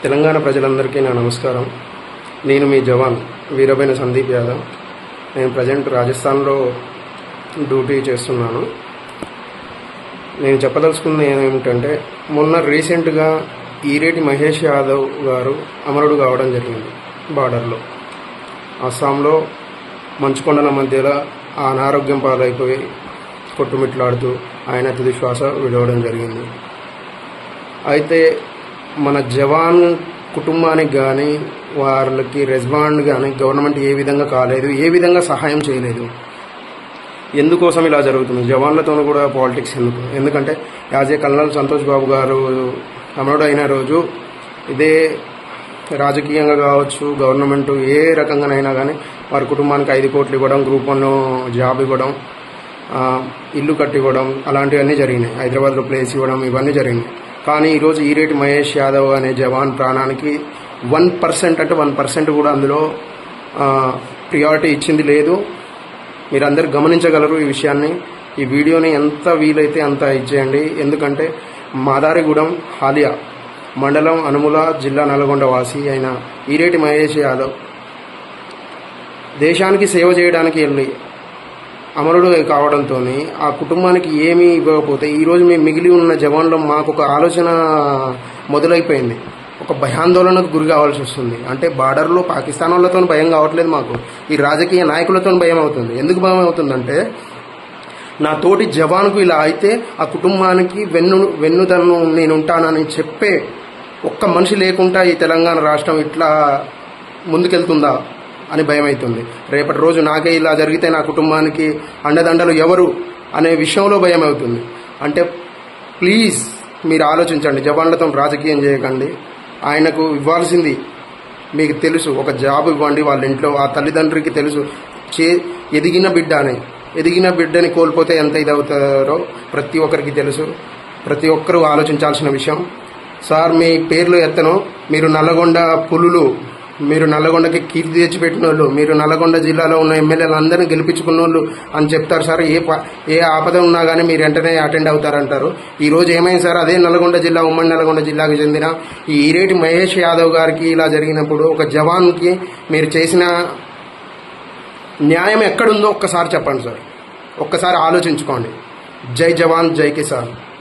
తెలంగాణ ప్రజలందరికీ నా నమస్కారం. నేను మీ జవాన్ వీరబైన సందీప్ యాదవ్. నేను ప్రజెంట్ రాజస్థాన్లో డ్యూటీ చేస్తున్నాను. నేను చెప్పదలుచుకున్నది ఏమిటంటే, మొన్న రీసెంట్గా ఈరేటి మహేష్ యాదవ్ గారు అమరుడు కావడం జరిగింది. బార్డర్లో అస్సాంలో మంచుకొండల మధ్యలో అనారోగ్యం పాలైపోయి కొట్టుమిట్లాడుతూ ఆయన తుది శ్వాస విడవడం జరిగింది. అయితే మన జవాన్ కుటుంబానికి కానీ వాళ్ళకి రెస్పాండ్ కానీ గవర్నమెంట్ ఏ విధంగా కాలేదు, ఏ విధంగా సహాయం చేయలేదు. ఎందుకోసం ఇలా జరుగుతుంది? జవాన్లతో కూడా పాలిటిక్స్ ఎందుకంటే as a colonel Santosh Babu గారు అమరుడు అయిన రోజు ఇదే రాజకీయంగా కావచ్చు, గవర్నమెంట్ ఏ రకంగానైనా కానీ వారి కుటుంబానికి 5 కోట్లు ఇవ్వడం, గ్రూప్ 1 జాబ్ ఇవ్వడం, ఇల్లు కట్టివ్వడం, అలాంటివన్నీ జరిగినాయి. హైదరాబాద్లో ప్లేస్ ఇవ్వడం, ఇవన్నీ జరిగినాయి. కానీ ఈరోజు ఈరేటి మహేష్ యాదవ్ అనే జవాన్ ప్రాణానికి 1% అంటే 1% కూడా అందులో ప్రియారిటీ ఇచ్చింది లేదు. మీరందరూ గమనించగలరు ఈ విషయాన్ని. ఈ వీడియోని ఎంత వీలైతే అంత ఇచ్చేయండి. ఎందుకంటే మాదారిగూడెం హాలియా మండలం అనుముల జిల్లా నల్గొండ వాసి అయిన ఈరేటి మహేష్ యాదవ్ దేశానికి సేవ చేయడానికి వెళ్ళి అమరుడు కావడంతో ఆ కుటుంబానికి ఏమీ ఇవ్వకపోతే ఈరోజు మేము మిగిలి ఉన్న జవాన్లో మాకు ఒక ఆలోచన మొదలైపోయింది. ఒక భయాందోళనకు గురి కావాల్సి వస్తుంది. అంటే బార్డర్లో పాకిస్తాన్ వాళ్ళతో భయం కావట్లేదు, మాకు ఈ రాజకీయ నాయకులతో భయం అవుతుంది. ఎందుకు భయం అవుతుందంటే, నా తోటి జవాన్కు ఇలా అయితే ఆ కుటుంబానికి వెన్నుదన్ను నేను ఉంటానని చెప్పే ఒక్క మనిషి లేకుండా ఈ తెలంగాణ రాష్ట్రం ఇట్లా ముందుకెళ్తుందా అని భయం అవుతుంది. రేపటి రోజు నాకే ఇలా జరిగితే నా కుటుంబానికి అండదండలు ఎవరు అనే విషయంలో భయం అవుతుంది. అంటే ప్లీజ్ మీరు ఆలోచించండి. జవాన్లతో రాజకీయం చేయకండి. ఆయనకు ఇవ్వాల్సింది మీకు తెలుసు, ఒక జాబ్ ఇవ్వండి. వాళ్ళ ఇంట్లో ఆ తల్లిదండ్రికి తెలుసు, ఎదిగిన బిడ్డని కోల్పోతే ఎంత ఇదవుతారో ప్రతి ఒక్కరికి తెలుసు. ప్రతి ఒక్కరూ ఆలోచించాల్సిన విషయం. సార్, మీ పేర్లు ఎత్తను. మీరు నల్లగొండ పులులు, మీరు నల్లగొండకి కీర్తి తెచ్చిపెట్టిన వాళ్ళు, మీరు నల్లగొండ జిల్లాలో ఉన్న ఎమ్మెల్యేలు అందరినీ గెలిపించుకున్న వాళ్ళు అని చెప్తారు సార్. ఏ ఆపద ఉన్నా కానీ మీరు వెంటనే అటెండ్ అవుతారంటారు. ఈ రోజు ఏమైంది సార్? అదే నల్గొండ జిల్లా, ఉమ్మడి నల్గొండ జిల్లాకు చెందిన ఈ ఈరేటి మహేష్ యాదవ్ గారికి ఇలా జరిగినప్పుడు ఒక జవాన్కి మీరు చేసిన న్యాయం ఎక్కడుందో ఒక్కసారి చెప్పండి సార్. ఒక్కసారి ఆలోచించుకోండి. జై జవాన్, జై కిసాన్.